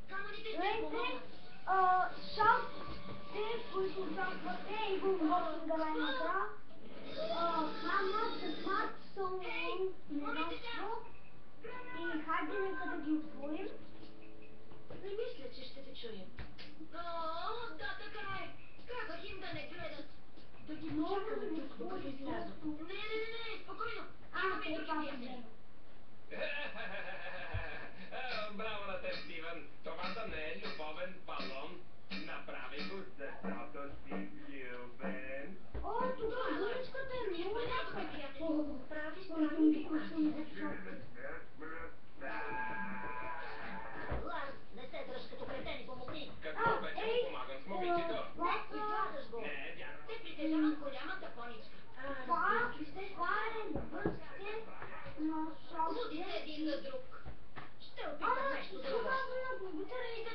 Гледайте, шапките, които очаквате и го unboxing най-накрая. Хамът, солун, не знам какво. И хайде нека да ги отворим. Не мисля, че ще те чуем. Така е. Казах им да не гледат. Да ги почакаме тук, докато излязат. Не, спокойно. Имаме и други приятели. Браво на теб, Стивън. Това да не е любовен балон. Направи го, защото си влюбен. Тук думичката е много яка. Прави странни гримаси. Ларс, не се дръж като кретен и помогни. Какво вече му помагам с момичето? Излагаш го. Не, вярно. Те притежават голямата поничка. Това е връзките на Лудите шапките. един за друг. Ще опитам нещо друго.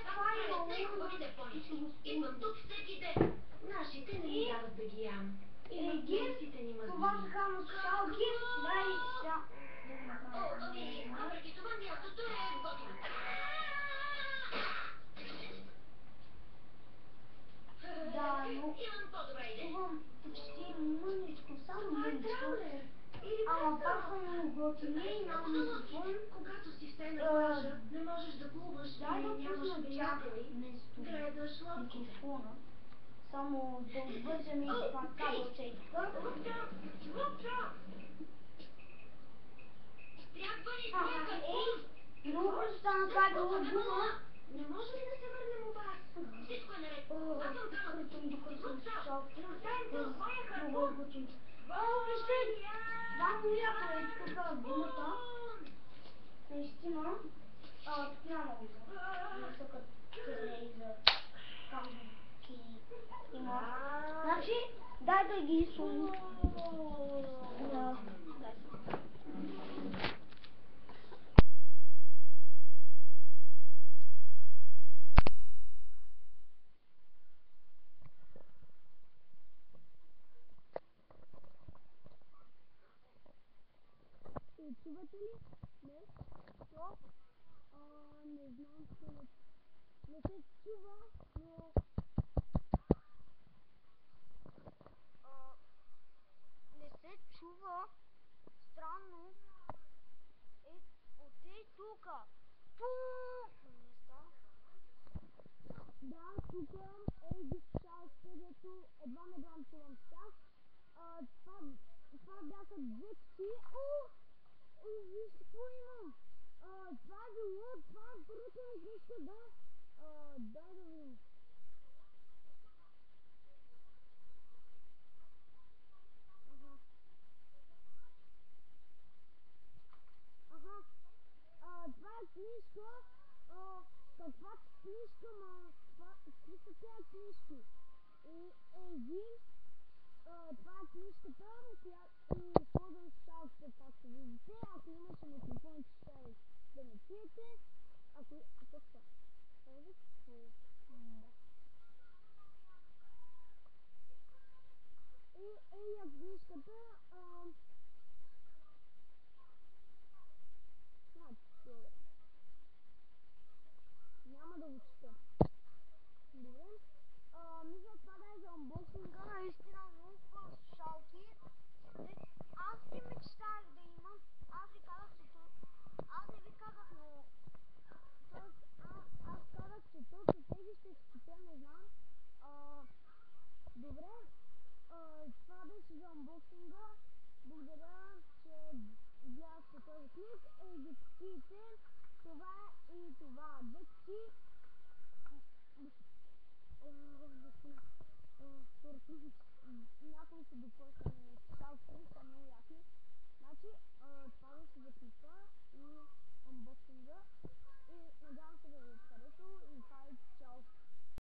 Това е най-хубавите понички. Идвам тук всеки ден. Нашите не ми дават да ги ям. Имат ни Това мазнини. са хамът шалки. Дай сега. Въпреки това мястото е готино. Да, но Имам по-добра идея. чувам почти мъничко, само мъничко. Ама пак са много готини и няма микрофон. Когато си в тена плажа, не можеш да плуваш Дай или да нямаш пусна чак приятели, вместо гледаш лодките. микрофона. Само да отвържем и това кабелче и тук. Трябва ни двойка. Много стана кабела гума. Не може ли да се върнем у вас? Всичко е наред. Аз съм там. Крътом докато съм шалки. Моя Много е готин. Вижте! Само яко е тук гумата. Наистина. Тук няма много. Не са като телевизор. Камки има. Значи, дай да ги сложим. Чувате ли? Не? Що? Не знам, че не се чува, но... Не се чува. Странно. Отей тука. Да, тука ги слушалките, дето едва не чувам с тях. Това бяха две пси. Виж какво има. Това е било, това е първата ми книжка, да. Дай да видим. Това е книжка. Каква книжка, какви са тези книжки? Един, това е книжката, и използвам слушалките, както виждате. Ако имаше микрофон, ще да ме чуете. Какво това? Я книжката, няма да го чета. Добре. Мисля това да е за унбоксинга, наистина много хубави слушалки. Аз си мечтах да имам. Аз ви казах, аз не ви казах, но аз казах, че точно тези ще си купя, не знам. Добре. Това беше за унбоксинга. Благодаря, че гледахте този клип. Ги псите. Това и това. Две пси. Някой се докосва.